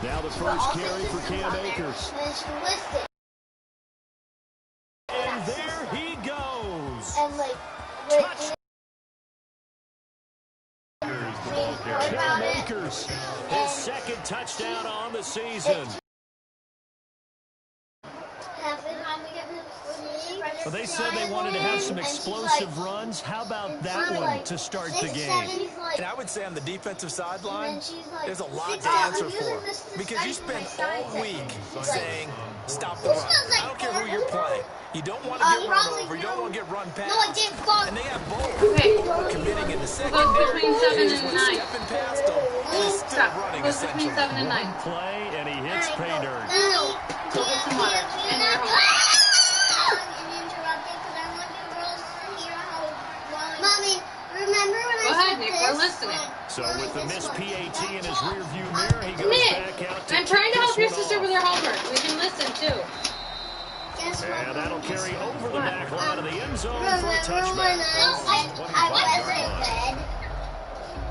Now the first carry for Cam Akers. And there he goes. And like, Cam Akers, his second touchdown on the season. Well, they said they wanted to have some explosive runs. How about that one to start the game? And I would say on the defensive sideline, there's a lot to answer for. Because you spend all week saying, stop the run. I don't care who you're playing. You don't want to get run over. You don't want to get run past. And they have both. Committing in the secondary. Between 7 and 9. Stepping past them. And is still running essentially. Between 7 and 9. One play, and he hits pay dirt. Go get some water. And you're home. Mommy, remember when Go ahead, Nick. We're listening. So with the missed PAT in his rearview mirror, he goes Nick, back out to I'm trying to help your kick this sister one with her off. homework. We can listen, too. And that'll carry over the back line of the end zone for a Remember touchback. when I wasn't fed?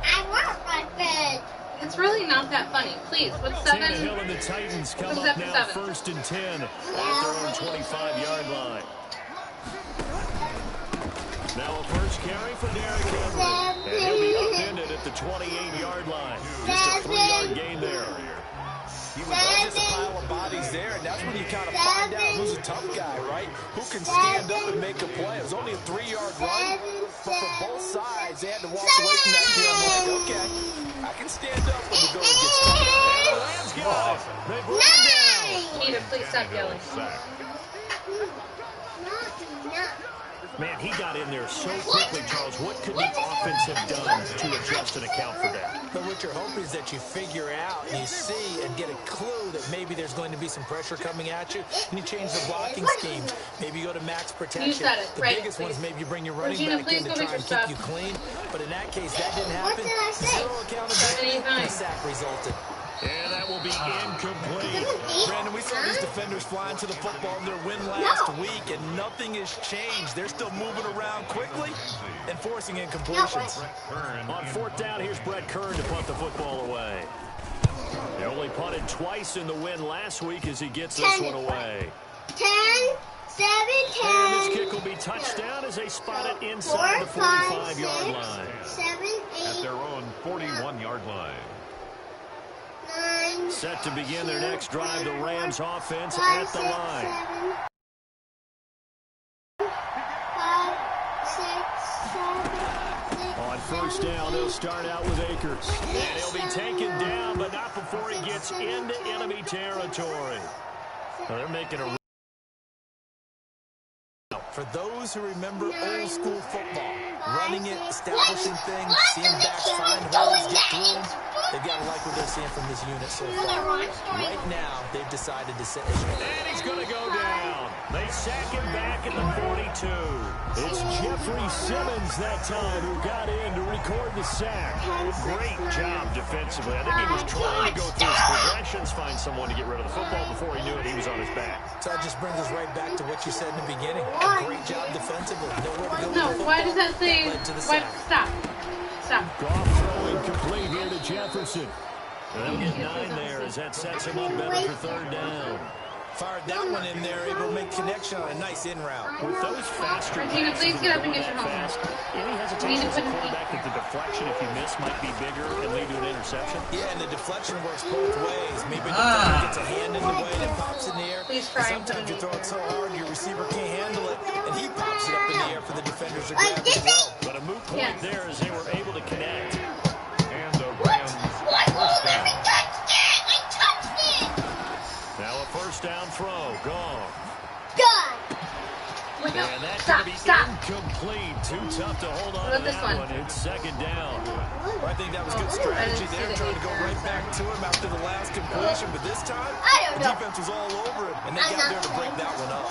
I want my bed. It's really not that funny. Please, what's 7? Tannehill and the Titans come What's up that now for 7? 1st and 10 at their own 25-yard line. Now a first carry for Derrick Henry. And he'll be upended at the 28-yard line. Just a 3-yard gain there. He was just a pile of bodies there, and that's when you kind of find out who's a tough guy, right? Who can stand up and make a play. It was only a 3-yard run, but for both sides, they had to walk away from that field like, okay, I can stand up when the going gets tough. And the Rams got it. They bring him down. Peter, please stop yelling. Man, he got in there so quickly, Charles. What could the offense have done to adjust and account for that? But what you're hoping is that you figure out and you see and get a clue that maybe there's going to be some pressure coming at you, and you change the blocking schemes. Maybe you go to max protection. You said it. The Right, biggest one is maybe you bring your running Regina, back in please to go try get and your keep you stuff. clean. But in that case, that didn't happen. did I say? Zero accountability, and a sack resulted. And that will be incomplete. Brandon, we saw these defenders flying to the football in their win last week, and nothing has changed. They're still moving around quickly and forcing incompletions. On 4th down, here's Brett Kern to punt the football away. He only punted twice in the win last week as he gets this one away. 10, 7, 10. And this kick will be touchdown as they spot it inside the 45-yard line. 7, 8. At their own 41-yard line. 9. Set to begin their next drive, the Rams offense at the line. 5, 6, 7, 8. On 1st down, they'll start out with Akers. And he'll be taken down, but not before he gets into enemy territory. So they're making a... For those who remember old school football, running it, establishing things, seeing backs find holes, get through them, they've got to like what they're seeing from this unit so far. Right now, they've decided to set. And he's going to go down. They sack him back at the 42. It's Jeffrey Simmons that time who got in to record the sack. Great job defensively. I think he was trying to go through his progressions, find someone to get rid of the football. Before he knew it, he was on his back. So that just brings us right back to what you said in the beginning. Great job defensively. Nowhere to go with No, the why does that say... led to the Why, sack. stop. Stop. Goff throwing complete here to Jefferson. And they'll get 9 there as that sets him up better for 3rd down. Fired that one in there, able to make connection on a nice in route. With those faster Regina, please get up and get your fast, homework. any hesitation as a quarterback that the deflection, if you miss, might be bigger and lead to an interception? Yeah, and the deflection works both ways. Maybe the defender gets a hand in the way and it pops in the air. Please And try and sometimes you put throw it so hard your receiver can't handle it, and he pops it up in the air for the defenders to grab as well. But a moot point there as they were able to connect. And the Rams first down. Now a 1st down throw, gone. Wait, no. And that's Stop, going to be stop. incomplete. Too tough to hold on What to about this that one? one. It's 2nd down. Well, I think that was good I strategy didn't see there, that. trying to go right back to him after the last completion. But this time, the defense was all over it, and they got there to break that one up.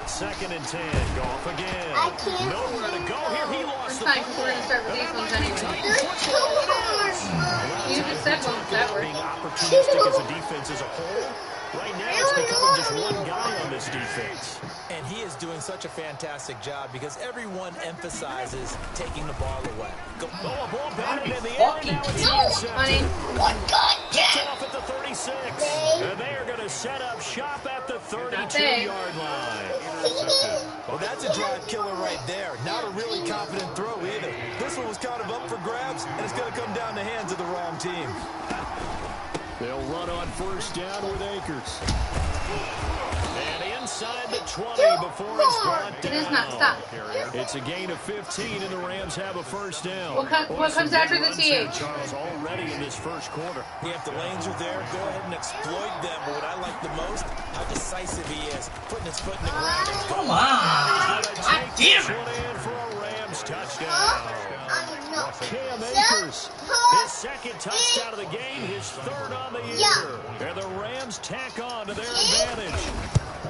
2nd and 10. Goff again. Nowhere to go here. He lost the Fine, because we're going to start with these ones anyway. You just said one that word. Being opportunistic as a defense as a whole. Right now, it's becoming just one guy on this defense. And he is doing such a fantastic job because everyone emphasizes taking the ball away. Go. Oh, a ball batted in the air. Now it's intercepted. It's off at the 36. And they are going to set up shop at the 32-yard line. Well, that's a drive killer right there. Not a really confident throw either. This one was kind of up for grabs, and it's going to come down the hands of the wrong team. They'll run on first down with Akers. And inside the 20 before it's brought down. It is not. Stop. It's a gain of 15, and the Rams have a first down. What comes after the TH? Charles already in this first quarter. Yeah, if the lanes are there, go ahead and exploit them. But what I like the most, how decisive he is, putting his foot in the ground. Come on. God damn it. In for a Rams touchdown. Cam Akers, his second touchdown of the game, his third on the year. And the Rams tack on to their advantage.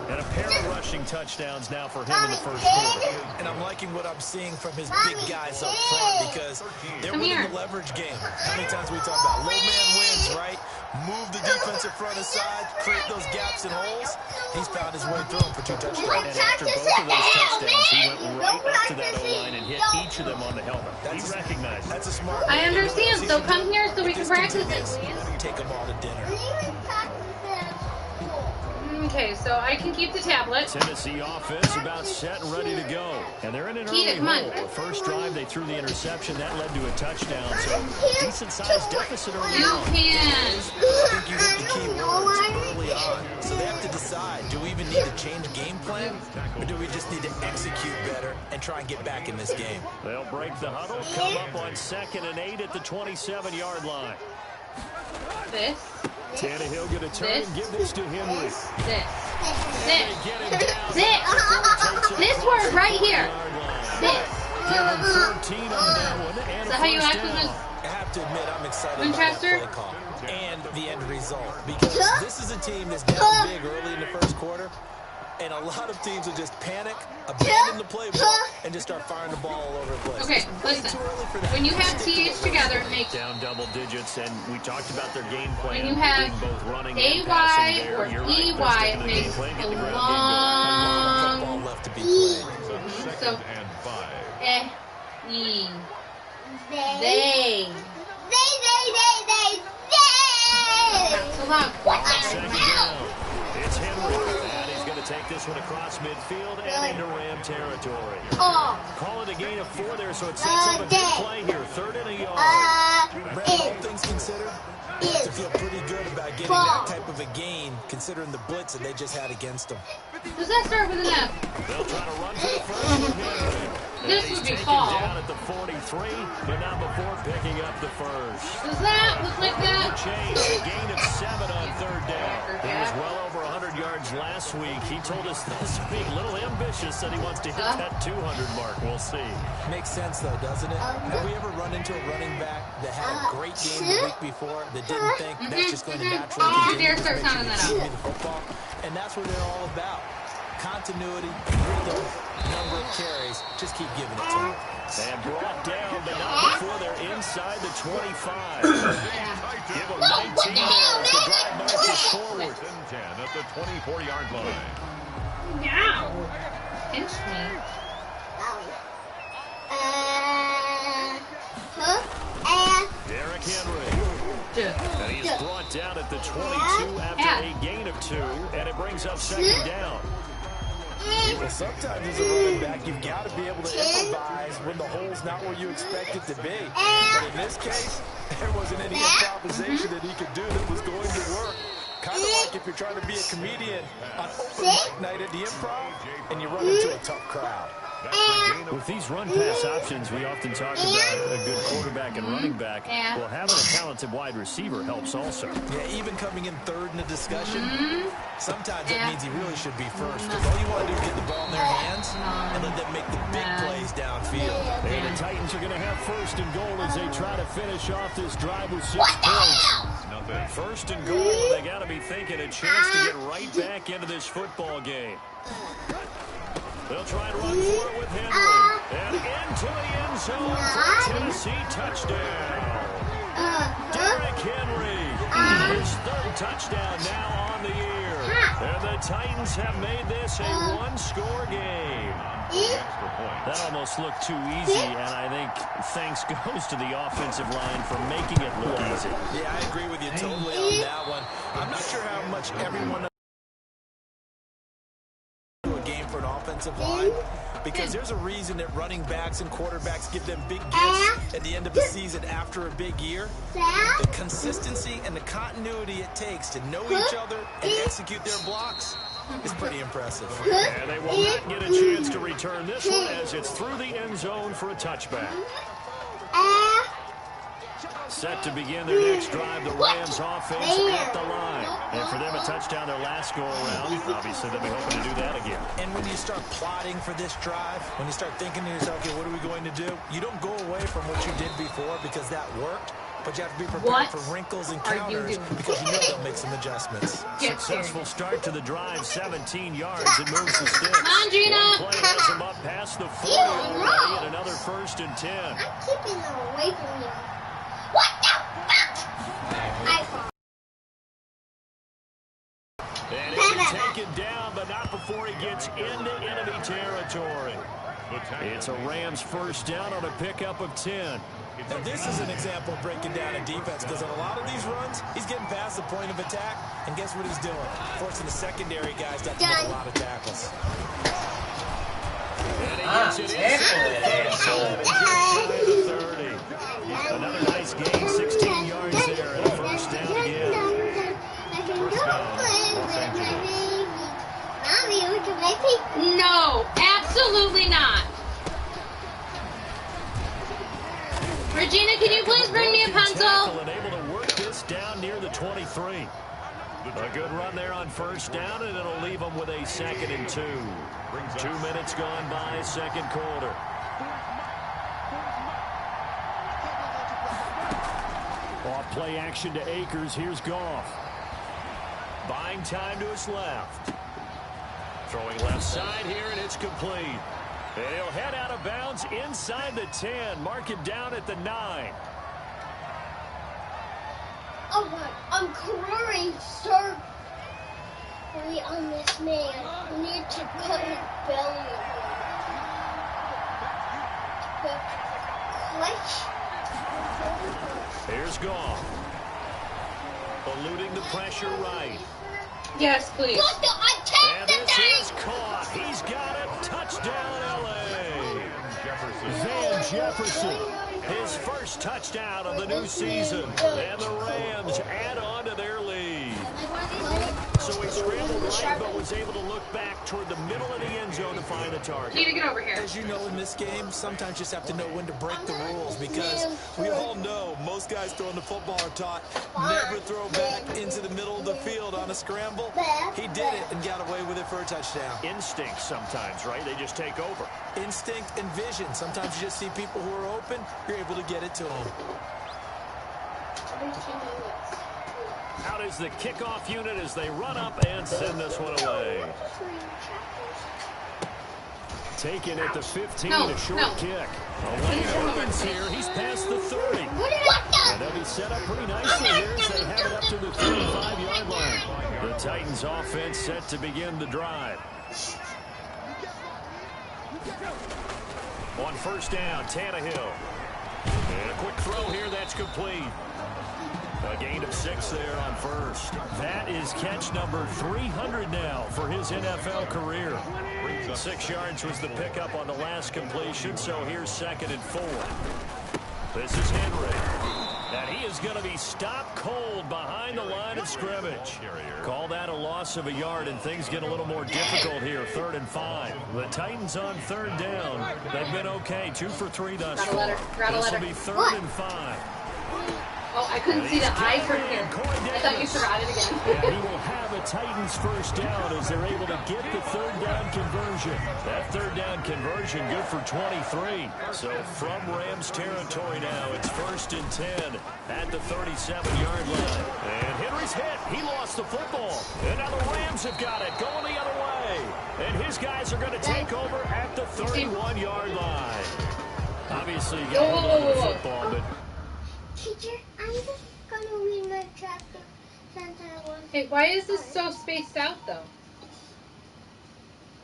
And a pair of rushing touchdowns now for him in the first quarter. And I'm liking what I'm seeing from his big guys up front because they're winning the leverage game. How many times we talk about low man wins, right? Move the defensive front aside, create those gaps and holes. He's found his way through them for 2 touchdowns. And after both of those touchdowns, he went right up to that O-line and hit each of them on the helmet. He recognized it. That's a smart I understand, so come here so we can practice it, please. Take them all to dinner. Okay, so I can keep the tablet. Tennessee offense about set and ready to go. And they're in an early hole. The first drive, they threw the interception. That led to a touchdown. So decent-sized deficit early You on. can. I think you hit the key words early on. So they have to decide, do we even need to change game plan? Or do we just need to execute better and try and get back in this game? They'll break the huddle, come up on 2nd and 8 at the 27-yard line. This. Tannehill going to turn and give this to Henry. This. This word right here. This. Is that how you act with this? I have to admit, I'm excited Winchester? about that play call and the end result because this is a team that's down big early in the first quarter, and a lot of teams will just panic, abandon the playbook, and just start firing the ball all over the place. Okay, listen. When you have TH together, it makes down double digits, and we talked about their game plan. when you have both running AY or EY, it makes a long. Football left to be played. So, they. So loud. Second down. It's Henry, and he's going to take this one across midfield and into Ram territory. Call it a gain of 4 there, so it sets up a good play here. 3rd and a yard. Brad, all things considered, they have to feel pretty good about getting that type of a gain, considering the blitz that they just had against them. Does that start with an F? They'll try to run for the first. This would be called. Down at the 43, but not before picking up the first. Does that look like that? Change, a gain of 7 on 3rd down. He was well over 100 yards last week. He told us this week, a little ambitious, said he wants to hit that 200 mark. We'll see. Makes sense, though, doesn't it? Have we ever run into a running back that had a great game the week before that didn't think that's just going to naturally Don't you continue dare start sounding that to out. the football? And that's what they're all about. Continuity, rhythm, number of carries. Just keep giving it to them. And brought down, but not before they're inside the 25. Give them 19 there as the drive marches forward. 10 at the 24-yard line. Now. Pinch me. Derrick Henry. Dude. And he's brought down at the 22 after a gain of 2, and it brings up 2nd down. Well, sometimes as a running back, you've got to be able to improvise when the hole's not where you expect it to be. But in this case, there wasn't any improvisation that he could do that was going to work. Kind of like if you're trying to be a comedian on open mic night at the Improv and you run into a tough crowd. With these run-pass options, we often talk about a good quarterback and running back. Well, having a talented wide receiver helps also. Yeah, even coming in 3rd in the discussion, sometimes that means he really should be first. Because all you want to do is get the ball in their hands and let them make the big plays downfield. And the Titans are going to have 1st and goal as they try to finish off this drive with 6 points. 1st and goal, and they got to be thinking a chance to get right back into this football game. They'll try to run for it with Henry. zone for Tennessee touchdown. Derrick Henry, his third touchdown now on the year. And the Titans have made this a one-score game. That almost looked too easy, and I think thanks goes to the offensive line for making it look easy. Yeah, I agree with you totally on that one. I'm not sure how much everyone knows a game for an offensive line, because there's a reason that running backs and quarterbacks give them big gifts at the end of the season after a big year. The consistency and the continuity it takes to know each other and execute their blocks is pretty impressive. And they will not get a chance to return this one as it's through the end zone for a touchback. Set to begin their next drive, the Rams offense at the line. And for them, a touchdown their last go-around. Obviously, they'll be hoping to do that again. And when you start plotting for this drive, when you start thinking to yourself, okay, what are we going to do? You don't go away from what you did before because that worked. But you have to be prepared for wrinkles and counters because you know they'll make some adjustments. Successful start to the drive, 17 yards. It moves the sticks. Come on, Gina. One play has them up past the 40 already, and another 1st and 10. I'm keeping them away from you. What the fuck? And he'll be taken down, but not before he gets into enemy territory. It's a Rams first down on a pickup of 10. And this is an example of breaking down a defense, because on a lot of these runs, he's getting past the point of attack, and guess what he's doing? Forcing the secondary guys to make a lot of tackles. And he gets it inside the 30. Another nice gain, 16 yards there, and a first down again. No, absolutely not. Regina, can you please bring me a pencil? And able to work this down near the 23. A good run there on first down, and it'll leave them with a 2nd and 2. 2 minutes gone by, second quarter. Off play action to Akers. Here's Goff. Buying time to his left. Throwing left side here, and it's complete. And he'll head out of bounds inside the 10. Mark him down at the 9. Oh my, I'm crying so on this man. We need to cut his belly open. Here's Goff. Eluding the pressure right. Yes, please. And this is caught. He's got it. Touchdown, L.A. Van Jefferson. His first touchdown of the new season. And the Rams add on to their lead. So he scrambled right, but was able to look back toward the middle of the end zone to find the target. Need to get over here. As you know, in this game, sometimes you just have to know when to break the rules, because we all know most guys throwing the football are taught never throw back into the middle of the field on a scramble. He did it and got away with it for a touchdown. Instinct sometimes, right? They just take over. Instinct and vision. Sometimes you just see people who are open, you're able to get it to them. Out is the kickoff unit as they run up and send this one away. Taken at the 15, a short kick. Away opens here. He's past the 30. And they'll be set up pretty nicely here as they have it up to the 35-yard line. The Titans offense set to begin the drive. On first down, Tannehill. And a quick throw here that's complete. A gain of 6 there on first. That is catch number 300 now for his NFL career. 6 yards was the pickup on the last completion, so here's 2nd and 4. This is Henry. And he is going to be stopped cold behind the line of scrimmage. Call that a loss of a yard, and things get a little more difficult here. 3rd and 5. The Titans on 3rd down. They've been okay. 2 for 3 thus far. This will be 3rd and 5. Oh, I couldn't see the I from here. I thought you forgot it again. And he will have a Titans first down as they're able to get the 3rd down conversion. That 3rd down conversion good for 23. So from Rams territory now, it's 1st and 10 at the 37-yard line. And Henry's hit. He lost the football. And now the Rams have got it going the other way. And his guys are going to take over at the 31-yard line. Obviously, you got to hold on to the football, but... Teacher, I'm just going to read my chapter since I was... Hey, why is this so spaced out, though?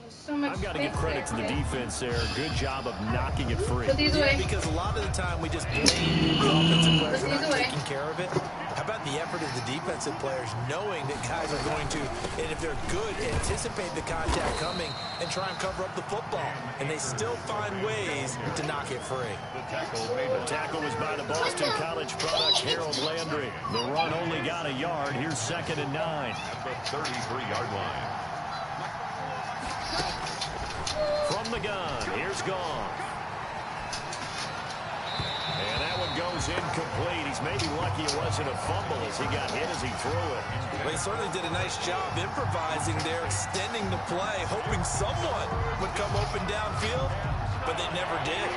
There's so much I've got to give credit to the defense there. Good job of knocking it free. Put these away. Because a lot of the time we just blame the offensive players for not taking care of it. How about the effort of the defensive players knowing that guys are going to, and if they're good, anticipate the contact coming and try and cover up the football. And they still find ways to knock it free. The tackle was by the Boston College product, Harold Landry. The run only got a yard. Here's 2nd and 9. At the 33-yard line. From the gun, here's Gone. And that one goes incomplete. He's maybe lucky it wasn't a fumble as he got hit as he threw it. Well, he certainly did a nice job improvising there, extending the play, hoping someone would come open downfield, but they never did.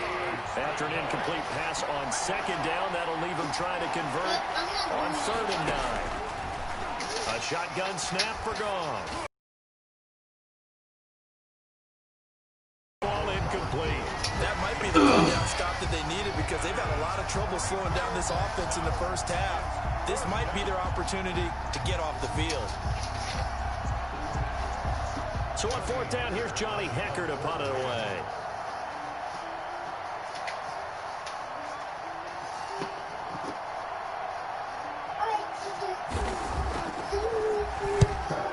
After an incomplete pass on 2nd down, that'll leave him trying to convert on 3rd and 9. A shotgun snap for Gone. Incomplete. That might be the down stop that they needed because they've had a lot of trouble slowing down this offense in the first half. This might be their opportunity to get off the field. So on 4th down, here's Johnny Hecker to punt it away.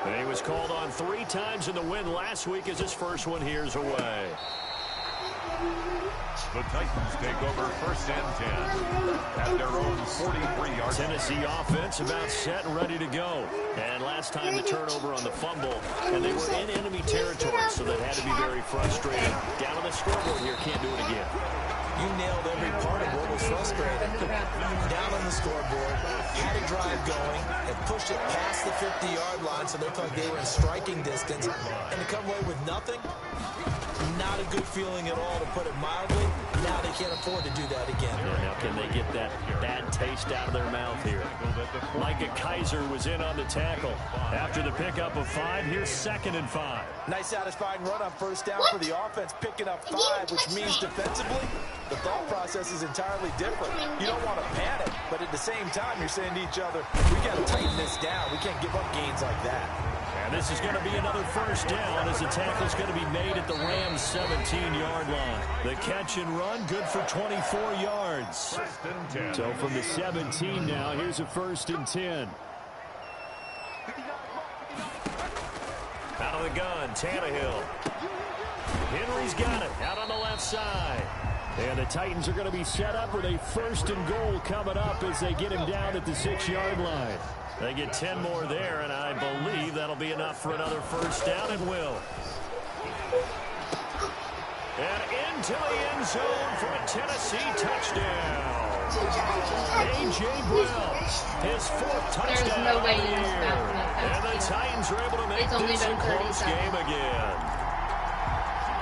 And he was called on 3 times in the win last week as his first one here's away. The Titans take over 1st and 10 at their own 43-yard. Tennessee offense about set and ready to go. And last time the turnover on the fumble, and they were in enemy territory, so that had to be very frustrating. Down on the scoreboard here, can't do it again. You nailed every part of what was frustrating. Down on the scoreboard, had a drive going, and pushed it past the 50-yard line so they thought they were in striking distance. And to come away with nothing, not a good feeling at all, to put it mildly. Now they can't afford to do that again. Yeah, now can they get that bad taste out of their mouth here? Micah Kaiser was in on the tackle. After the pickup of 5, here's 2nd and 5. Nice satisfying run on 1st down for the offense, picking up 5, which means defensively, the thought process is entirely different. You don't want to panic, but at the same time, you're saying to each other, we got to tighten this down. We can't give up gains like that. And this is going to be another 1st down as the tackle's going to be made at the Rams' 17-yard line. The catch and run, good for 24 yards. So from the 17 now, here's a 1st and 10. Out of the gun, Tannehill. Henry's got it, out on the left side. And the Titans are going to be set up with a 1st and goal coming up as they get him down at the 6-yard line. They get 10 more there, and I believe that'll be enough for another 1st down, and will. And into the end zone for a Tennessee touchdown. A.J. Brown, his 4th touchdown. There's no way you missed that from that And the Titans are able to make this a close game again.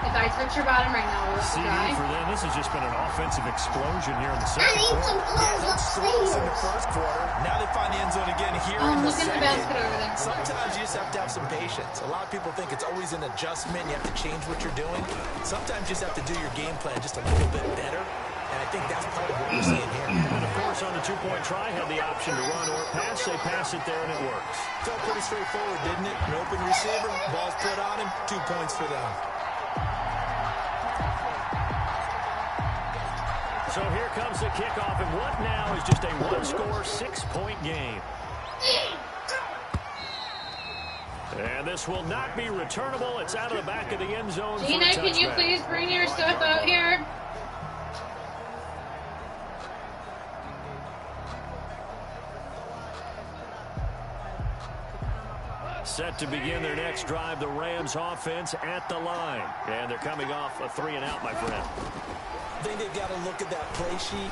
If I touch your bottom right now, will it dry? For them, this has just been an offensive explosion here in the I need 2nd some quarter. clothes In the upstairs. 1st quarter, now they find the end zone again here in the Look at the 2nd. basket over there. Sometimes you just have to have some patience. A lot of people think it's always an adjustment. You have to change what you're doing. Sometimes you just have to do your game plan just a little bit better. And I think that's part of what we're seeing here. And, of course, on the 2-point try, had the option to run or pass. They pass it there, and it works. Felt pretty straightforward, didn't it? An open receiver, ball's put on him, 2 points for them. So here comes the kickoff, and what now is just a 1-score, 6-point game. And this will not be returnable. It's out of the back of the end zone. Gina, can you please bring your stuff out here? Set to begin their next drive, the Rams offense at the line. And they're coming off a 3-and-out, my friend. I think they've got to look at that play sheet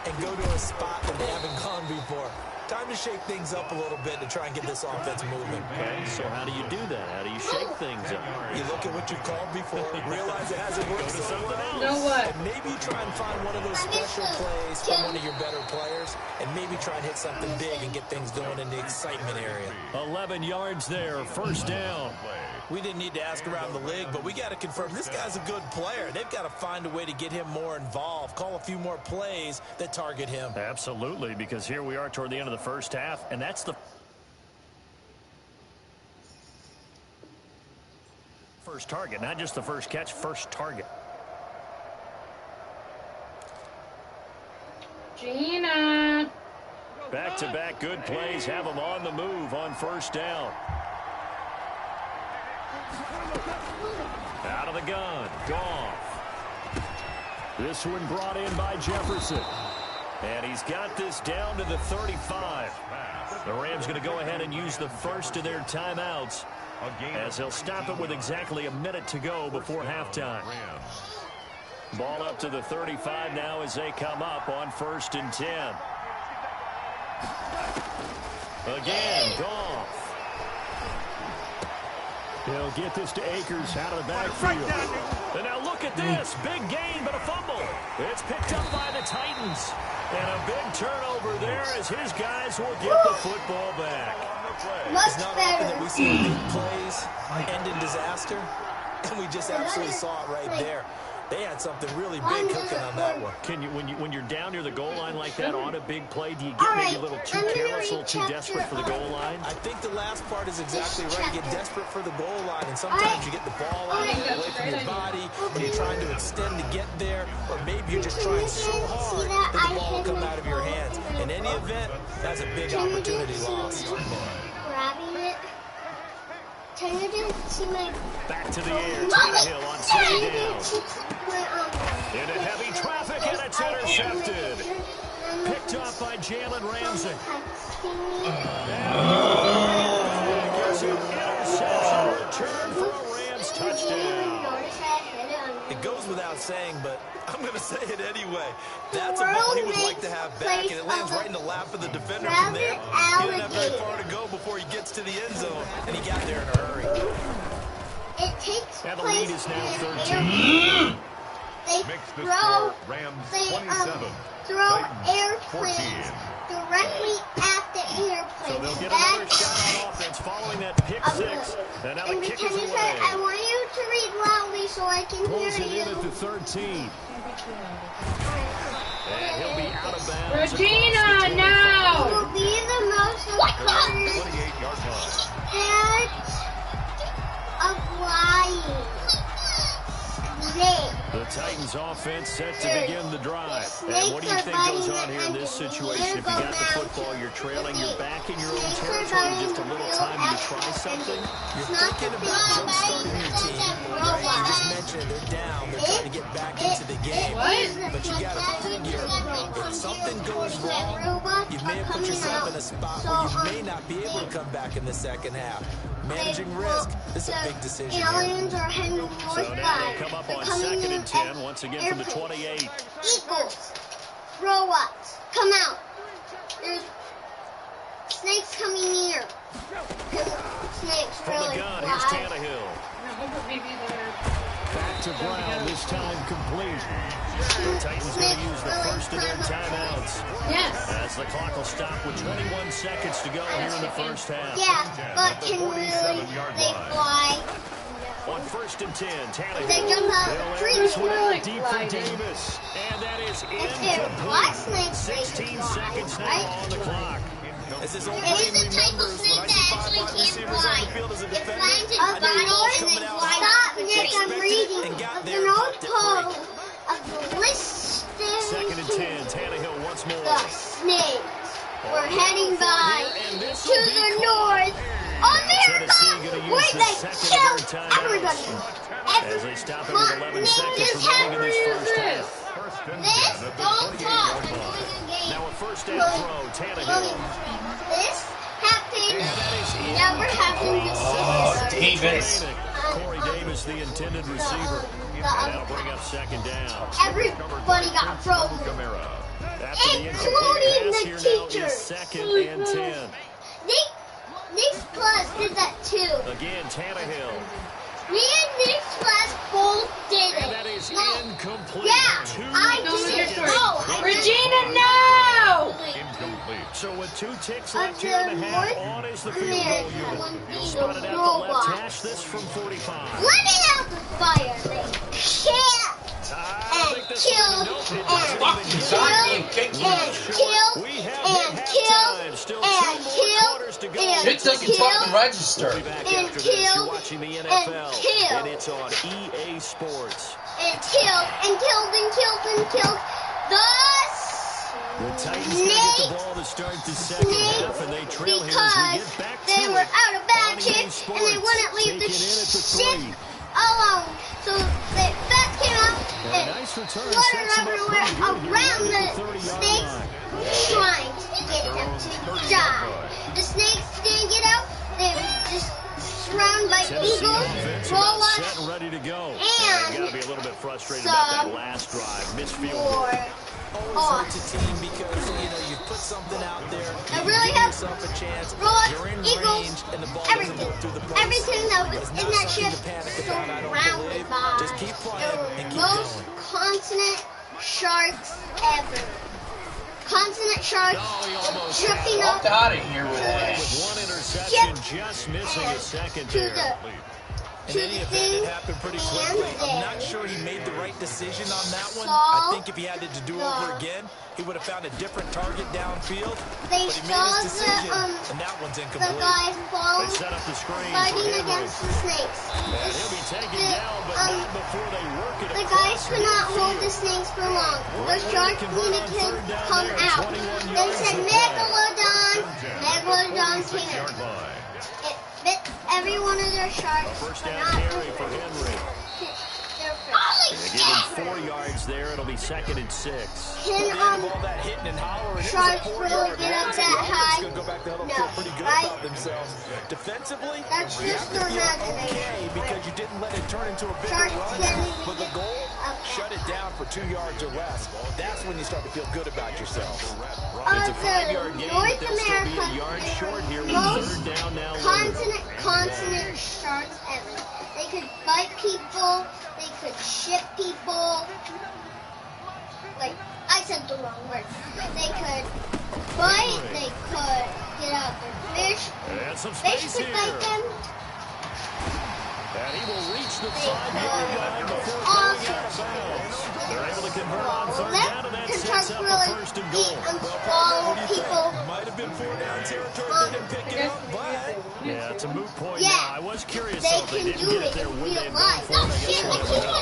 and go to a spot that they haven't gone before. Time to shake things up a little bit to try and get this offense moving. Okay, so how do you do that? How do you shake things up? You look at what you've called before, realize it hasn't worked so well. know what? And maybe you try and find one of those special plays from one of your better players, and maybe try and hit something big and get things going in the excitement area. 11 yards there, first down. We didn't need to ask around the league, but we got to confirm this guy's a good player. They've got to find a way to get him more involved, call a few more plays that target him. Absolutely, because here we are toward the end of the first half, and that's the first target, not just the first catch, first target. Gina. Back-to-back good plays have them on the move on first down. Out of the gun, Goff. This one brought in by Jefferson. And he's got this down to the 35. The Rams going to go ahead and use the first of their timeouts, as they'll stop it with exactly a minute to go before halftime. Ball up to the 35 now as they come up on 1st and 10. Again, Goff. He'll get this to Akers out of the backfield. And now look at this. Big gain, but a fumble. It's picked up by the Titans. And a big turnover there as his guys will get the football back. It's not often that we see big plays end in disaster, and we just absolutely saw it right there. They had something really big cooking on that one. Can you, when you're down near the goal line like that on a big play, do you get maybe a little too careless, a little too desperate for the goal line? I think the last part is exactly right. You get desperate for the goal line, and sometimes you get the ball out of away from your body, and you're trying to extend to get there, or maybe you're just trying so hard that the ball will come out of your hands. In any event, that's a big opportunity lost. Grabbing it. Can you do see my back to the air, Tannehill on second down. Into heavy traffic, and it's intercepted. Picked off by Jalen Ramsey. Interception return for a Rams touchdown. It goes without saying, but I'm going to say it anyway. That's a ball he would like to have back, and it lands right in the lap of the defender from there. He didn't have very far to go before he gets to the end zone, and he got there in a hurry. It takes and the lead is now 13. They throw airplanes directly at the airplane. So they'll get another shot on offense following that pick six. And now the kick is away. I want you to read loudly so I can hear you. Pulls it in at the 13. And he'll be out of bounds. Regina, now! It will be the most important 28-yard line. act of lying. The Titans offense set to begin the drive. And what do you think goes on here in this situation? If you got the football, you're trailing, you're back in your own territory, just a little time to try something? You're thinking about jump-starting your team. You just mentioned they're down. They're trying to get back into the game. But you got to figure, if something goes wrong, you may have put yourself in a spot where you may not be able to come back in the second half. Managing risk is a big decision here. Aliens are heading north. So now they come up on 2nd and 10, once again from the 28. Eagles, robots, come out. There's snakes coming near. Snakes From really the gun, fly. here's Tannehill. Maybe they're... Back to Brown, this time complete. The Titans going to use the first of their timeouts. Yes. As the clock will stop with 21 seconds to go here in the first half. Yeah, but can really they fly? On 1st and 10, Tannehill. They jump out of They'll trees. air this one out Like deep for gliding. Davis. And that is If they're black incomplete. snakes, they 16 can fly, seconds now right? on the clock. As his old It brain is the type of remembers, snake when I that see 5 actually wide can't receivers fly. on the field as a It defender, flies in I knew the ball's binoculars coming and out. stop, Nick, I'm Expected it reading. and got But there the and North popped it Pole free. of the listed 2nd and 10, Tannehill once more. the snakes were heading by And this to will be the called. north. Tennessee America, gonna use where the they second of killed their timeouts. everybody. As they stop it with 11 seconds remaining in this first half. First and This 10 at the don't 28-yard talk. line. Now a first down throw, Tannehill. This happened. And that is Never happened Oh, before. Davis. Corey Davis, the intended receiver. And that'll bring up 2nd down. Everybody got frozen, Camara. After the incomplete including pass the here now teacher. is 2nd and 10. Nick Plus did that too. Again, Tannehill. Me and Nick both did it. And that is incomplete. Yeah, I did it. No, Regina, no! Incomplete. So with 2 ticks left here in the half, on is the field goal unit. Spotted out the left hash, this from 45. Let it out the fire. They can't. And kill. Shit doesn't fucking register. And it's on EA Sports. And killed. The Titans get the ball to start the second half, and they trail here as we get back to they were out of bounds and they wouldn't leave the shit alone. So that came up and water everywhere around the snakes, trying to get them to die. The snakes didn't get out. They were just surrounded by eagles, roll-ups, ready to go. And gotta be a little bit frustrated about that last drive. Missed field goal. Always hurts a team because, you put something out there, I really give have yourself a chance, roll-ups, you're in eagles, range, and the ball everything. doesn't go through the post. Everything that was in that ship surrounded by Just keep playing and keep most going. consonant sharks ever. Consonant sharks tripping up Walked out of here with With that. one interception, just missing a second to there. In any event, it happened pretty quickly. I'm not sure he made the right decision on that one. I think if he had to do over again, he would have found a different target downfield. They But he made saw his decision, the and that one's the incomplete. guys They set up the screen fighting for against the snakes. And he'll be taken down, but not before they work it The across guys could not hold the midfield. snakes for long. The sharks needed to come out. They said Megalodon. Megalodon came in. It bit every one of their sharks. First but down not carry for Henry. They give him 4 yards there. It'll be 2nd and 6. Can All that hitting and hollering, sharks really get up that high? Go back to huddle, No, feel pretty good right? about themselves. Defensively, That's you just have to feel imagination. okay because you didn't let it turn into a bigger Sharks run. can't even But the get goal, up shut it down for 2 yards or less. That's when you start to feel good about yourself. It's a 5-yard gain, but North they'll still be a America yard short here with most 3rd down now. consonant sharks ever. They could bite people. They could ship people. Like, I said the wrong word. They could bite. They could get out their fish. And some Fish space could here. bite them. And he will reach the They 5-yard line before could going also out of bounds. They're able to convert on 3rd down, and that can sets sharks up a really 1st and eat goal. and swallow people? Might have been 4 down territory. They didn't pick it up, but Yeah, it's a moot point Yeah. now. I was curious They though if they can didn't do get it it there in when they real had life. gone for it. I No, guess shit, they I would have keep been on I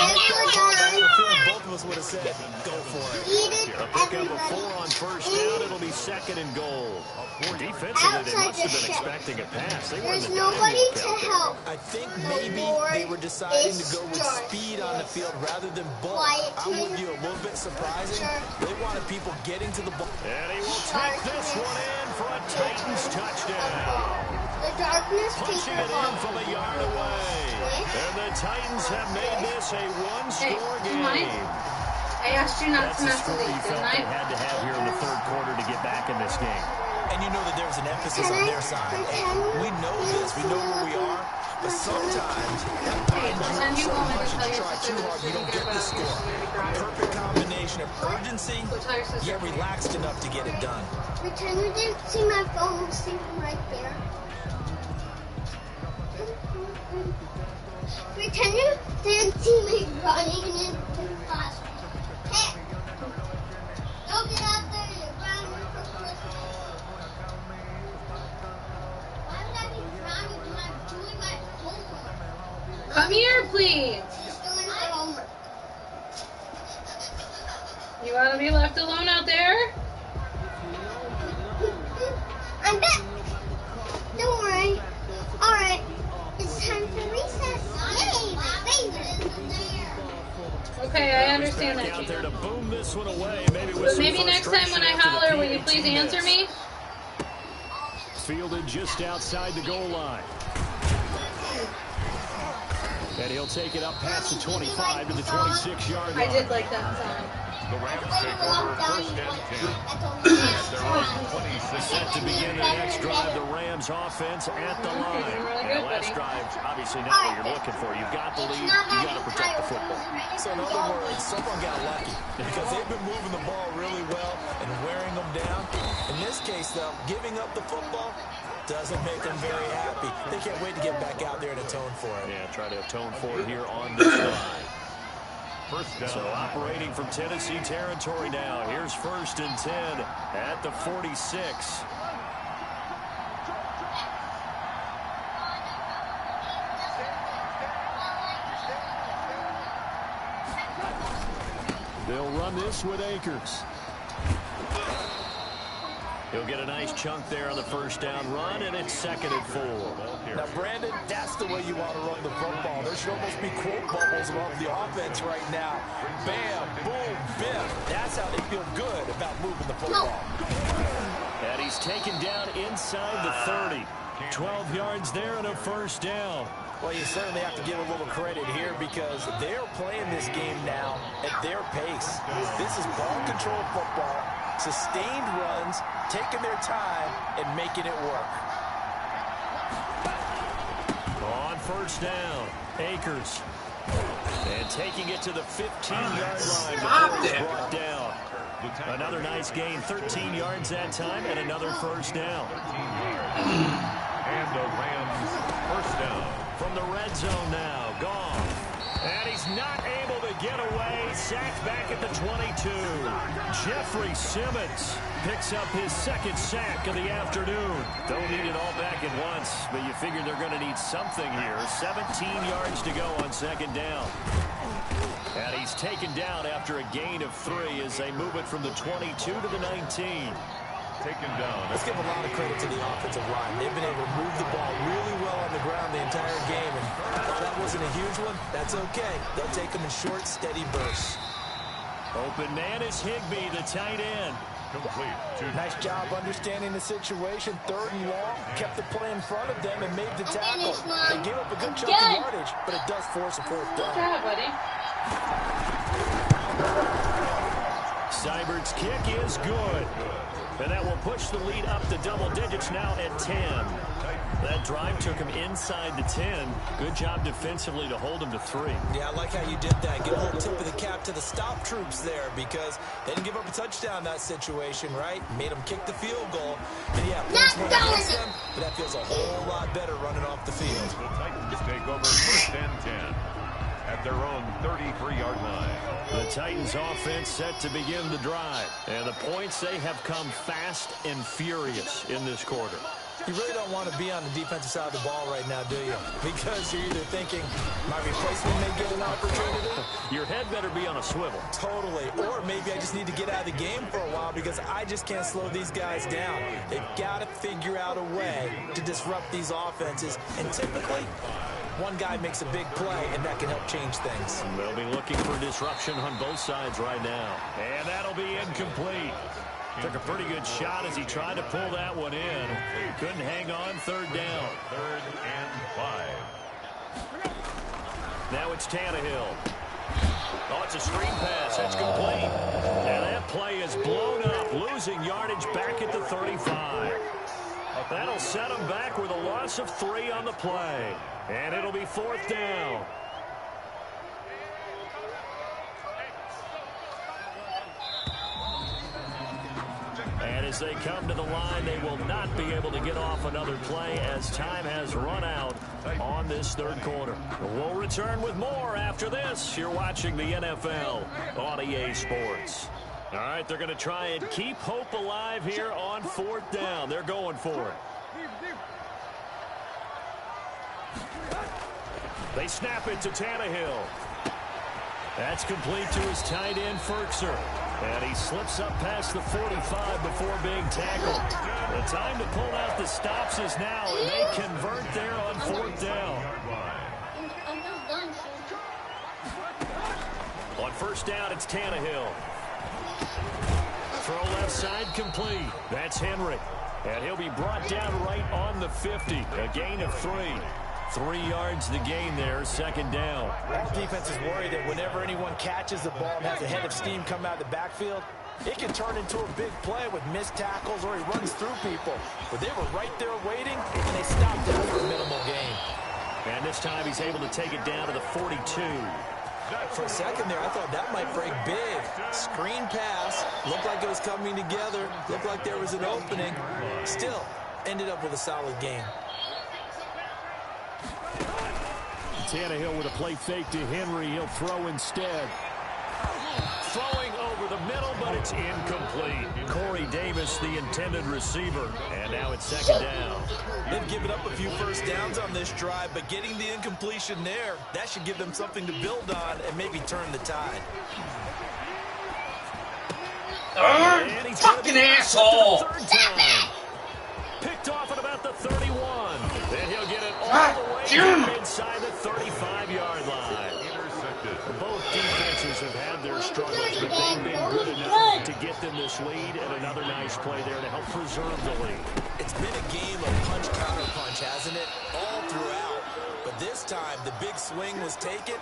Megalodon. feel both of us would have said, go for it. Eat it, a pick up a everybody. 4 on 1st down. It'll be 2nd and goal. Defensively, they Outside must have the been ship. expecting a pass. They were in There's the nobody dynamic to out there. help. I think The maybe Lord they were deciding is to go with sharp. speed on the field rather than bulk. Quiet, I'm with kid. you, a little bit surprising. Sharp. They wanted people getting to the ball. And he will take this one in for a Titans touchdown. The darkness Punching people it in from a yard away. And the Titans have made this a one-score Hey, you mind? game. I asked you not That's to the mess score with you it, felt didn't they I? had to have here in the 3rd quarter to get back in this game. And you know that there was an emphasis on their side. And we know this. We know where we are. But sometimes, Pretend you so want me much to tell you your try sister too that hard, she you don't didn't get the get score. about Perfect combination of urgency, Go tell your sister. yet relaxed enough to get it done. Pretend you didn't see my phone sleeping right there. Pretend you didn't see me running into class. Hey! Don't get out there, you're grounded for Christmas. Why would I be grounded when I'm doing my homework? Come here, please. She's doing her homework. You want to be left alone out there? I'm back. Don't worry. Alright. It's time for recess. Yay, baby. Okay, I understand Back that, out there Gina. to boom this one away. Maybe with But some maybe next time when I frustration after holler, the will you PAT please answer miss. me? Fielded just outside the goal line. And he'll take it up past the 25 to the 26-yard line. I did like that song. The Rams take over first and 10. Their own 26. Set to begin the next drive, the Rams offense at the line. Really last drive, obviously not what you're looking for. You've got the lead, you've got to protect the football. So in other words, someone got lucky because they've been moving the ball really well and wearing them down. In this case, though, giving up the football doesn't make them very happy. They can't wait to get back out there and atone for it. Yeah, try to atone for it here on this drive. First down. So operating from Tennessee territory now. Here's 1st and 10 at the 46. They'll run this with Akers. He'll get a nice chunk there on the first down run, and it's 2nd and 4. Now, Brandon, that's the way you want to run the football. There should almost be quote bubbles above the offense right now. Bam, boom, bim. That's how they feel good about moving the football. And he's taken down inside the 30. 12 yards there and a first down. Well, you certainly have to give a little credit here because they're playing this game now at their pace. This is ball control football, sustained runs, taking their time and making it work. On first down, Akers. And taking it to the 15-yard line before he's brought down. Another nice gain, 13 yards that time, and another first down. And the Rams first down. From the red zone now, gone. And he's not able to get away. Sacked back at the 22. Jeffrey Simmons picks up his 2nd sack of the afternoon. Don't need it all back at once, but you figure they're going to need something here. 17 yards to go on 2nd down. And he's taken down after a gain of 3 as they move it from the 22 to the 19. Taken down. Let's give a lot of credit to the offensive line. They've been able to move the ball really well on the ground the entire game. And while that wasn't a huge one, that's okay. They'll take them in short, steady bursts. Open man is Higbee, the tight end. Complete. Nice job understanding the situation. 3rd and long. Kept the play in front of them and made the tackle. They gave up a good chunk of yardage, but it does force a 4th down. Good job, buddy. Seibert's kick is good. And that will push the lead up to double digits now at 10. That drive took him inside the 10. Good job defensively to hold him to 3. Yeah, I like how you did that. Give a little tip of the cap to the stop troops there because they didn't give up a touchdown in that situation, right? Made them kick the field goal. And yeah, points went against them, but that feels a whole lot better running off the field. The Titans take over 1st and 10 at their own 33-yard line. The Titans offense set to begin the drive. And the points, they have come fast and furious in this quarter. You really don't want to be on the defensive side of the ball right now, do you? Because you're either thinking, my replacement may get an opportunity. Your head better be on a swivel. Totally. Or maybe I just need to get out of the game for a while because I just can't slow these guys down. They've got to figure out a way to disrupt these offenses. And typically, one guy makes a big play, and that can help change things. They'll be looking for disruption on both sides right now. And that'll be incomplete. Took a pretty good shot as he tried to pull that one in. Couldn't hang on. 3rd down. 3rd and 5. Now it's Tannehill. Oh, it's a screen pass. That's complete. And that play is blown up, losing yardage back at the 35. That'll set him back with a loss of 3 on the play. And it'll be 4th down. And as they come to the line, they will not be able to get off another play as time has run out on this 3rd quarter. We'll return with more after this. You're watching the NFL on EA Sports. All right, they're going to try and keep hope alive here on 4th down. They're going for it. They snap it to Tannehill. That's complete to his tight end, Ferkser. And he slips up past the 45 before being tackled. The time to pull out the stops is now, and they convert there on 4th down. On 1st down, it's Tannehill. Throw left side complete. That's Henry. And he'll be brought down right on the 50. A gain of 3. 3 yards to gain there, second down. All defense is worried that whenever anyone catches the ball and has a head of steam come out of the backfield, it can turn into a big play with missed tackles or he runs through people. But they were right there waiting, and they stopped him for a minimal gain. And this time he's able to take it down to the 42. For a second there, I thought that might break big. Screen pass. Looked like it was coming together. Looked like there was an opening. Still, ended up with a solid game. Tannehill with a play fake to Henry. He'll throw instead. Throwing over the middle, but it's incomplete. Corey Davis, the intended receiver. And now it's second down. They've given up a few first downs on this drive, but getting the incompletion there, that should give them something to build on and maybe turn the tide. Fucking asshole! Picked off at about the 31. Then he'll get it all the way inside the 35-yard line. Both defenses have had their struggles, but they've been good enough to get them this lead, and another nice play there to help preserve the lead. It's been a game of punch-counter-punch, hasn't it? All throughout. But this time, the big swing was taken,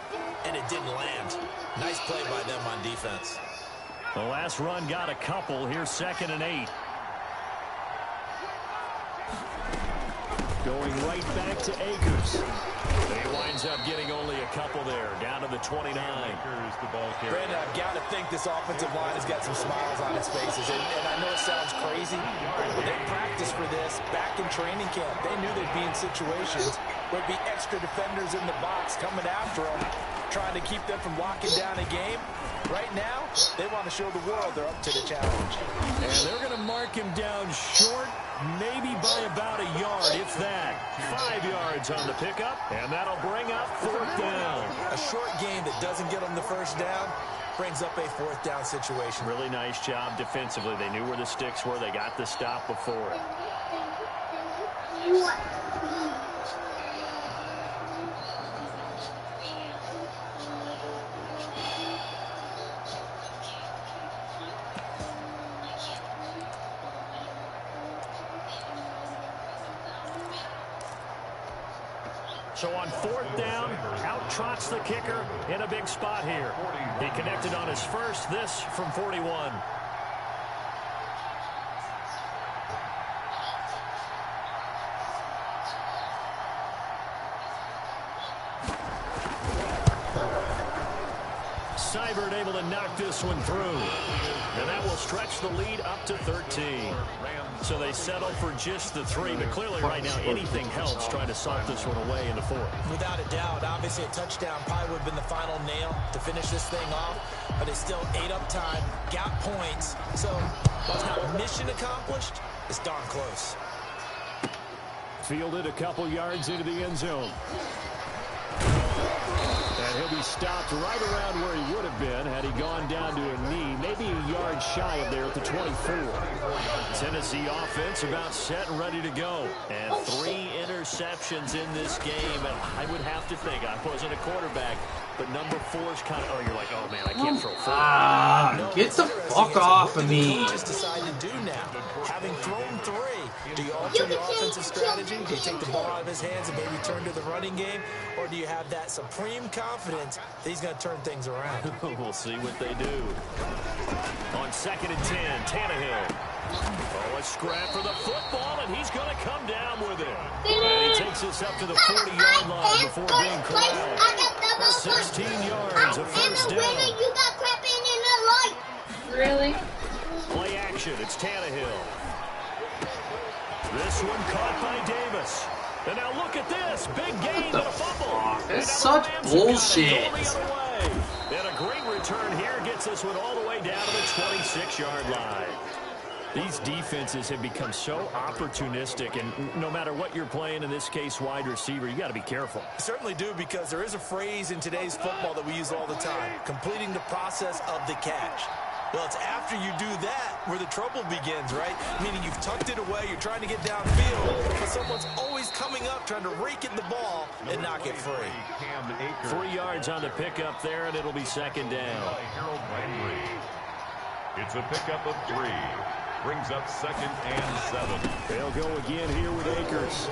and it didn't land. Nice play by them on defense. The last run got a couple. Here's 2nd and 8. Going right back to Akers. He winds up getting only a couple there, down to the 29. Brandon, I've got to think this offensive line has got some smiles on its faces. And I know it sounds crazy, but they practiced for this back in training camp. They knew they'd be in situations where there'd be extra defenders in the box coming after them, trying to keep them from locking down a game. Right now, they want to show the world they're up to the challenge. And they're going to mark him down short, maybe by about a yard, if that. 5 yards on the pickup, and that'll bring up 4th down. A short game that doesn't get them the first down brings up a 4th down situation. Really nice job defensively. They knew where the sticks were. They got the stop before it. So on 4th down, out trots the kicker in a big spot here. He connected on his first, this from 41. Seibert able to knock this one through. And that will stretch the lead up to 13. So they settle for just the 3, but clearly right now anything helps trying to sock this one away in the 4th. Without a doubt, obviously a touchdown probably would have been the final nail to finish this thing off, but they still ate up time, got points, so while it's not mission accomplished, it's darn close. Fielded a couple yards into the end zone. And he'll be stopped right around where he would have been had he gone down to a knee, maybe a yard shy of there at the 24. Tennessee offense about set and ready to go. And 3 interceptions in this game. And I would have to think, I wasn't a quarterback, but number 4's kind of, oh, you're like, oh, man, I can't throw 4. Get the fuck off of me. Just decide to do now. Having thrown 3, do you alter your offensive strategy? Do you take the ball out of his hands and maybe turn to the running game? Or do you have that supreme confidence that he's going to turn things around? We'll see what they do. On 2nd and 10, Tannehill. Oh, a scrap for the football, and he's going to come down with it. And he takes this up to the 40-yard line before being corralled. 16 yards, a first down. Really? Play action, it's Tannehill. This one caught by Davis. And now look at this. Big gain and a fumble. That's such bullshit. And a great return here gets this one all the way down to the 26-yard line. These defenses have become so opportunistic, and no matter what you're playing, in this case wide receiver, you got to be careful. You certainly do, because there is a phrase in today's football that we use all the time, completing the process of the catch. Well, it's after you do that where the trouble begins, right? Meaning you've tucked it away, you're trying to get downfield, but someone's always coming up trying to rake at the ball and knock it free. 3 yards on the pickup there, and it'll be second down. It's a pickup of 3. Brings up 2nd and 7. They'll go again here with Akers.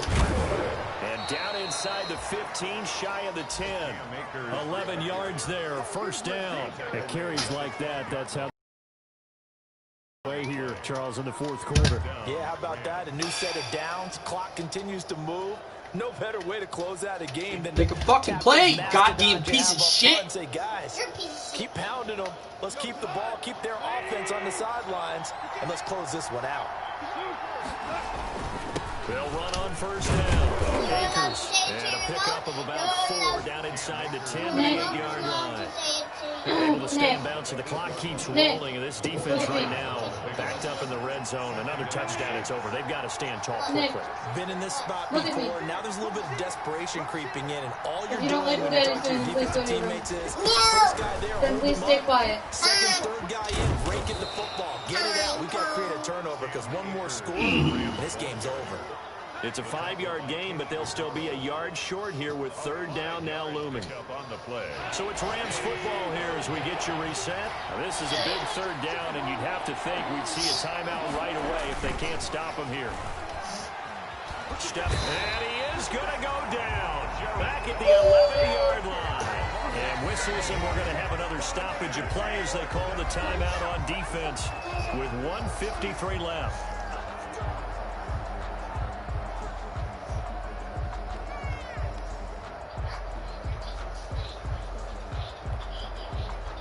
And down inside the 15, shy of the 10. 11 yards there, first down. At carries like that, that's how way here, Charles, in the 4th quarter. Yeah, how about that? A new set of downs. Clock continues to move. No better way to close out a game than Make a fucking play, goddamn piece of shit. Say, guys, keep pounding them. Let's keep the ball, keep their offense on the sidelines, and let's close this one out. They'll run on first down. Akers, and a pickup of about 4 down inside the 10 to the 8-yard line. Able to stay in bounds, and the clock keeps rolling. And this defense right now backed up in the red zone. Another touchdown, it's over. They've got to stand tall quickly. Been in this spot before. Now there's a little bit of desperation creeping in, and all you're doing when you talk to your defensive teammates is first guy there, then please stay quiet. Second, third guy in, rake at the football, get it out. We got to create a turnover because one more score, and this game's over. It's a 5-yard game, but they'll still be a yard short here with 3rd down now looming. So it's Rams football here as we get you reset. Now this is a big 3rd down, and you'd have to think we'd see a timeout right away if they can't stop him here. And he is going to go down back at the 11-yard line. And whistles, and we're going to have another stoppage of play as they call the timeout on defense with 1:53 left.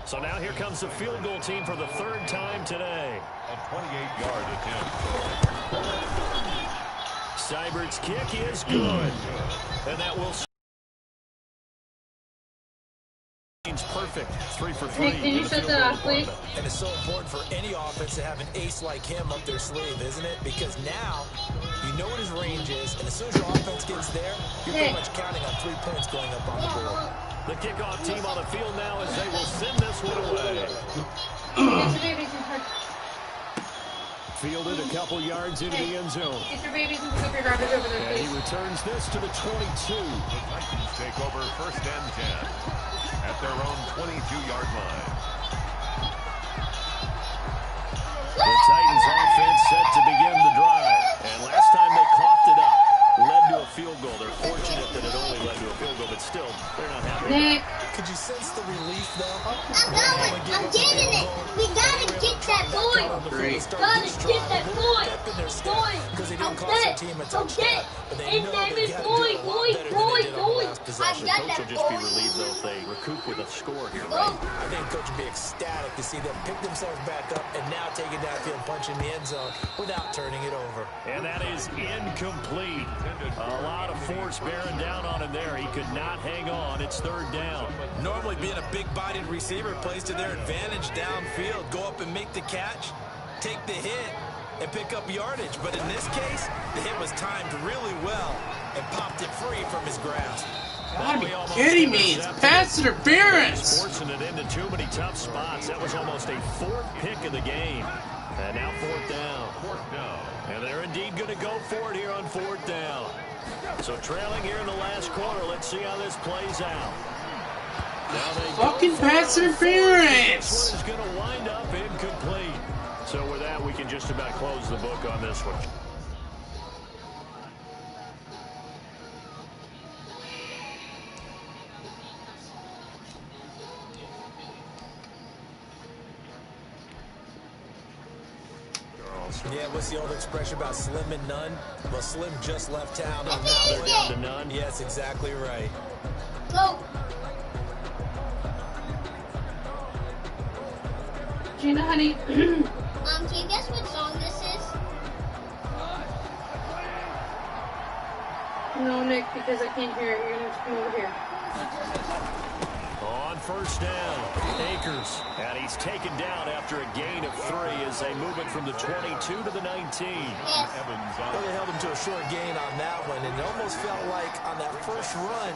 So now here comes the field goal team for the 3rd time today. A 28-yard attempt. Seibert's kick is good. And that will perfect. 3 for 3. Nick, can you shut that off, please? And it's so important for any offense to have an ace like him up their sleeve, isn't it? Because now you know what his range is, and as soon as your offense gets there, you're pretty much counting on 3 points going up on the board. The kickoff team on the field now as they will send this one away. Fielded a couple yards into the end zone. Get your babies and pick up your garbage over there, please. And he returns this to the 22. The Titans take over 1st and 10 at their own 22-yard line. The Titans offense set to begin the drive. And last time they coughed it up, led to a field goal. They're fortunate that it only led to a field goal, but still, they're not happy. Nick. Could you sense the relief, though? I'm getting it. We gotta get that boy. Great. Gotta get that boy. Because they didn't cost their team a I'm touchdown. But they know they got to do a lot better than they did on the last I possession. got Coach will that just be boy. relieved, though, if they recoup with a score here, right? I think Coach would be ecstatic to see them pick themselves back up and now take it downfield and punch in the end zone without turning it over. And that is incomplete. A lot of force bearing down on him there. He could not hang on. It's 3rd down. Normally being a big-bodied receiver plays to their advantage downfield. Go up and make the catch, take the hit, and pick up yardage. But in this case, the hit was timed really well and popped it free from his grasp. Gotta be kidding me. It's pass interference. Forcing it into too many tough spots. That was almost a 4th pick of the game. And now 4th down. 4th down. And they're indeed going to go for it here on 4th down. So trailing here in the last quarter. Let's see how this plays out. Now they Fucking pass interference. This one is going to wind up incomplete. So with that, we can just about close the book on this one. Yeah, what's the old expression about slim and none? Well, Slim just left town. And now they're down to none. Yes, exactly right. Go. Gina, honey. Can you guess what song this is? No, Nick, because I can't hear it. You're going to have to come over here. On 1st down, Akers. And he's taken down after a gain of 3 as they move it from the 22 to the 19. Yes. Well, they held him to a short gain on that one, and it almost felt like on that first run,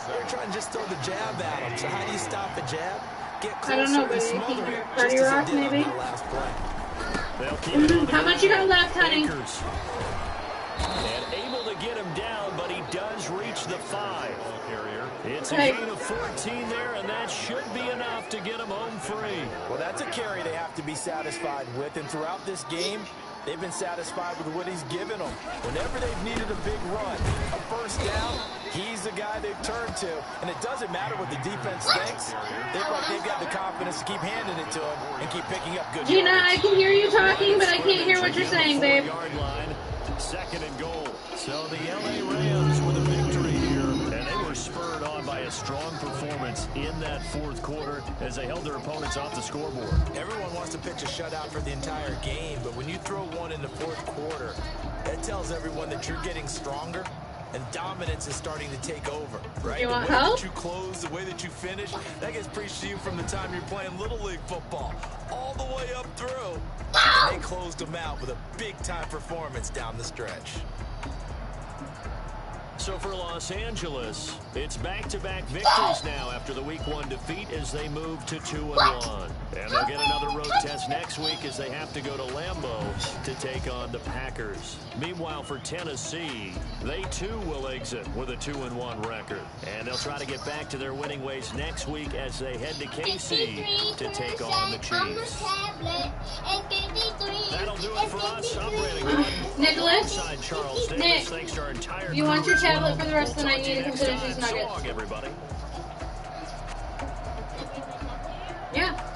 they were trying to just throw the jab at him. So how do you stop a jab? Get closer I don't know, but and you smother can it, party just as rock, he did on maybe? that last play. They'll keep it on the How much you got left, honey? Akers. And able to get him down, but he does reach the 5. It's a gain of 14 there, and that should be enough to get him home free. Well, that's a carry they have to be satisfied with, and throughout this game, They've been satisfied with what he's given them. Whenever they've needed a big run, a first down, he's the guy they've turned to. And it doesn't matter what the defense thinks. They've got the confidence to keep handing it to him and keep picking up good Gina, yards. I can hear you talking, but I can't hear what you're saying, babe. Second and goal. So the LA Rams with a victory here, and they were spurred on by a strong performance in that fourth quarter as they held their opponents off the scoreboard. Everyone wants to pitch a shutout for the entire game, but when you throw one in the fourth quarter, that tells everyone that you're getting stronger and dominance is starting to take over, right? You want the way help? that you close, the way that you finish, that gets preached to you from the time you're playing Little League football all the way up through. And they closed them out with a big-time performance down the stretch. So for Los Angeles, it's back-to-back victories now after the Week 1 defeat as they move to 2-1. And they'll get another road test next week as they have to go to Lambeau to take on the Packers. Meanwhile, for Tennessee, they too will exit with a 2-1 record. And they'll try to get back to their winning ways next week as they head to KC to take on the Chiefs. That'll do it for us. I'm Brandon Gordon. Nicholas? Alongside Charles Davis. Nick, Thanks to our entire you want your crew. tablet for the rest of the night? You need to come Next finish these time. So nuggets. long, everybody. Yeah.